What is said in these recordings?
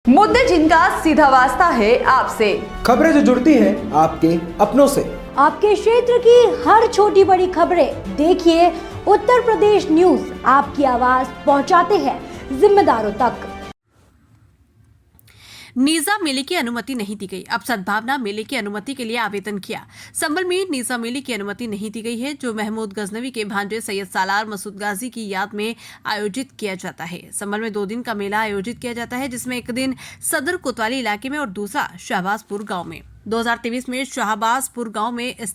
मुद्दे जिनका सीधा वास्ता है आपसे, खबरें जो जुड़ती हैं आपके अपनों से। आपके क्षेत्र की हर छोटी बड़ी खबरें देखिए उत्तर प्रदेश न्यूज आपकी आवाज पहुंचाते हैं जिम्मेदारों तक। नीजा मेले की अनुमति नहीं दी गई। अब सद्भावना मेले की अनुमति के लिए आवेदन किया। संभल में नीजा मेले की अनुमति नहीं दी गई है, जो महमूद गजनवी के भांजे सैयद सालार मसूद गाजी की याद में आयोजित किया जाता है। संभल में 2 दिन का मेला आयोजित किया जाता है, जिसमें एक दिन सदर कोतवाली इलाके में और दूसरा शाहबाजपुर गाँव में। 2023 में शाहबाजपुर गांव में इस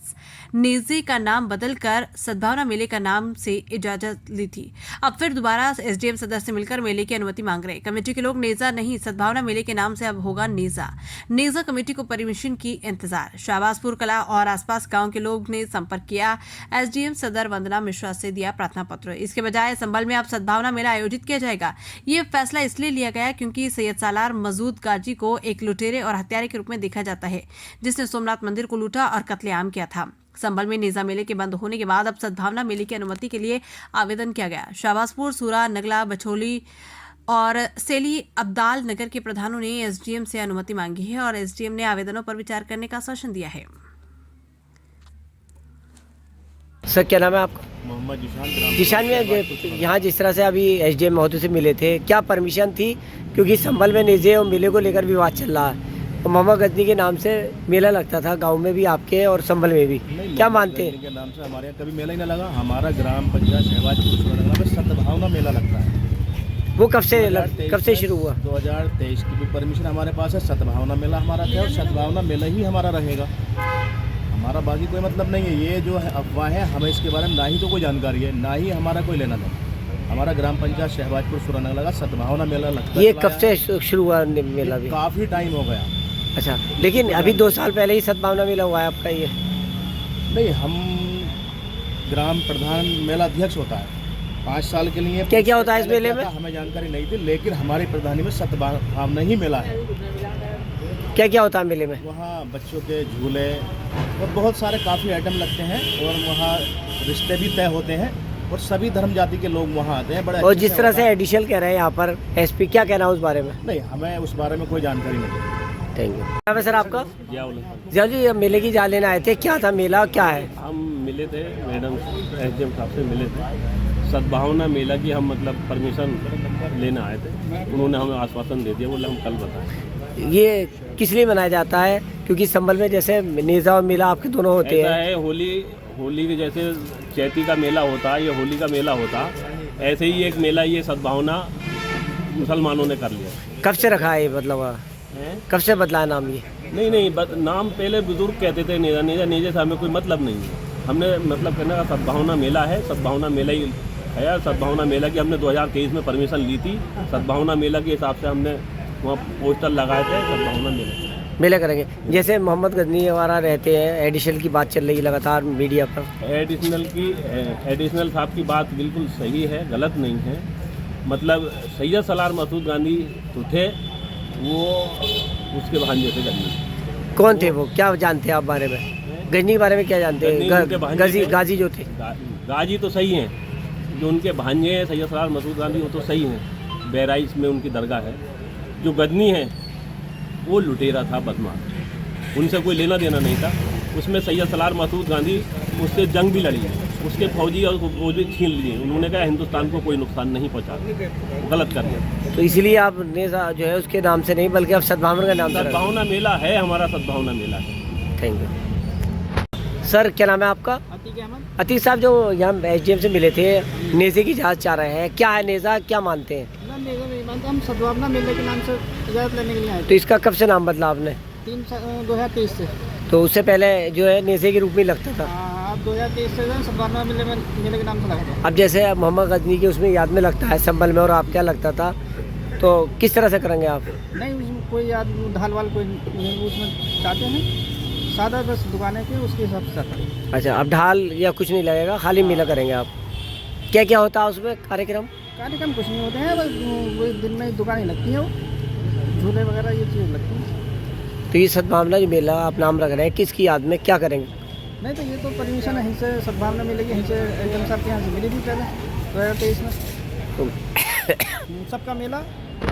नेजे का नाम बदलकर सद्भावना मेले का नाम से इजाजत ली थी। अब फिर दोबारा एसडीएम सदस्य मिलकर मेले की अनुमति मांग रहे। कमेटी के लोग नेजा नहीं सद्भावना मेले के नाम से अब होगा नेजा। नेजा कमेटी को परमिशन की इंतजार। शाहबाजपुर कला और आसपास गांव के लोग ने संपर्क किया। एसडीएम सदर वंदना मिश्रा से दिया प्रार्थना पत्र। इसके बजाय संभल में अब सद्भावना मेला आयोजित किया जाएगा। ये फैसला इसलिए लिया गया क्योंकि सैयद सालार मसूद गाजी को एक लुटेरे और हत्यारे के रूप में देखा जाता है, जिसने सोमनाथ मंदिर को लूटा और कत्लेआम किया था। संभल में नेजा मेले के बंद होने के बाद अब सद्भावना मेले की अनुमति के लिए आवेदन किया गया। शाहबाजपुर, सूरा, नगला, बछोली और सेली अब्दाल नगर के प्रधानों ने एसडीएम से अनुमति मांगी है और एसडीएम ने आवेदनों पर विचार करने का आश्वासन दिया है। सर, क्या नाम है आपका? मोहम्मद जिशान में यहाँ जिस तरह से अभी एसडीएम महोदय से मिले थे, क्या परमिशन थी? क्योंकि संभल में नेजे और मेले को लेकर विवाद चल रहा है। मोहम्मद गजनी के नाम से मेला लगता था गांव में भी आपके और संभल में भी, क्या मानते हैं? के नाम से हमारे यहाँ कभी मेला ही नहीं लगा। हमारा ग्राम पंचायत शहबाजपुर में सद्भावना मेला लगता है। वो कब से शुरू हुआ? 2023 की भी परमिशन हमारे पास है। सद्भावना मेला हमारा है और सद्भावना मेला ही हमारा रहेगा। हमारा बाकी कोई मतलब नहीं है। ये जो है अफवाह है, हमें इसके बारे में ना ही तो कोई जानकारी है, ना ही हमारा कोई लेना देना। हमारा ग्राम पंचायत शहबाजपुर सुरानगर लगा सद्भावना मेला लगता है। ये कब से शुरू हुआ मेला? भी काफ़ी टाइम हो गया। अच्छा, लेकिन अभी 2 साल पहले ही सद्भावना मेला हुआ है आपका? ये नहीं, हम ग्राम प्रधान मेला अध्यक्ष होता है 5 साल के लिए। क्या क्या होता है इस मेले में? हमें जानकारी नहीं थी, लेकिन हमारी प्रधानी में सद्भावना ही मेला है। क्या क्या होता है मेले में? वहाँ बच्चों के झूले और बहुत सारे काफ़ी आइटम लगते हैं और वहाँ रिश्ते भी तय होते हैं और सभी धर्म जाति के लोग वहाँ आते हैं। बड़े और जिस तरह से एडिशनल कह रहे हैं यहाँ पर एसपी, क्या कहना है उस बारे में? नहीं, हमें उस बारे में कोई जानकारी नहीं। Thank you. क्या है सर आपका? जिया जी, मेले की जा लेना आए थे, क्या था मेला, क्या है? हम मिले थे मैडम एसडीएम साहब से मिले थे। सद्भावना मेला की हम मतलब परमिशन लेना आए थे। उन्होंने हमें आश्वासन दे दिया, बोले हम कल बताएं। ये किस लिए मनाया जाता है? क्योंकि संभल में जैसे नेजा और मेला आपके दोनों होते हैं। ऐसा है, होली के जैसे चैती का मेला होता है, ये होली का मेला होता, ऐसे ही एक मेला ये सद्भावना मुसलमानों ने कर लिया। कब से रखा है मतलब, कब से बदला है नाम ये? नहीं, नाम पहले बुजुर्ग कहते थे नेजे से हमें कोई मतलब नहीं है। हमने मतलब कहने का सद्भावना मेला है, सद्भावना मेला ही है। सद्भावना मेला की हमने 2023 में परमिशन ली थी। सद्भावना मेला के हिसाब से हमने वहाँ पोस्टर लगाए थे, सद्भावना मेला करेंगे। जैसे मोहम्मद गजनी वाला रहते हैं, एडिशनल की बात चल रही है लगातार मीडिया पर। एडिशनल साहब की बात बिल्कुल सही है, गलत नहीं है। मतलब सैयद सालार मसूद गाजी तो थे, वो उसके भांजे थे गजनी। कौन थे वो, क्या जानते हैं आप बारे में? गजनी के बारे में क्या जानते हैं? गाजी जो थे, गाजी तो सही हैं। जो उनके भांजे हैं सैयद सालार मसूद गाजी, वो तो सही हैं। बहराइच में उनकी दरगाह है। जो गजनी है वो लुटेरा था, बदमाश, उनसे कोई लेना देना नहीं था। उसमें सैयद सालार मसूद गाजी उससे जंग भी लड़ी, उसके फौजी और वो भी छीन लिए। उन्होंने कहा हिंदुस्तान को कोई नुकसान नहीं पहुंचा, गलत कर दिया। तो इसलिए आप नेजा जो है उसके नाम से नहीं बल्कि अब सद्भावना का नाम से। सद्भावना मेला है हमारा, सद्भावना मेला है। Thank you sir. क्या नाम है आपका? अतीक साहब, जो यहाँ एसडीएम से मिले थे, नेजे की इजाज़त चाह रहे हैं, क्या है नेजा, क्या मानते हैं? नेजा नहीं मानते, हम सद्भावना मेले के नाम से इजाज़त लेने के लिए आए। तो इसका कब से नाम बदला आपने? 2023 से। तो उससे पहले जो है नेजे के रूप में लगता था। अब 2023 से सद्भावना मेले के नाम से लगा था। अब जैसे मोहम्मद गजनी की उसमें याद में लगता है संभल में, और आप क्या लगता था, तो किस तरह से करेंगे आप? नहीं, उसमें कोई याद ढाल वाल कोई उसमें चाहते हैं, सादा बस दुकानें की उसके हिसाब से चाहते हैं। अच्छा, अब ढाल या कुछ नहीं लगेगा, खाली मेला करेंगे आप? क्या क्या होता है उसमें कार्यक्रम? कुछ नहीं होते हैं, बस वही दिन में दुकानें लगती हैं, वो झूले वगैरह ये चीज़ लगती हैं। तो ये सद्भावना जो मेला आप नाम रख रहे हैं, किसकी याद में क्या करेंगे? नहीं, तो ये तो परमिशन यहीं से सद्भावना मिलेगी, यहीं से एसडीएम साहब के यहाँ से मिली भी पहले 2023 में। सबका मेला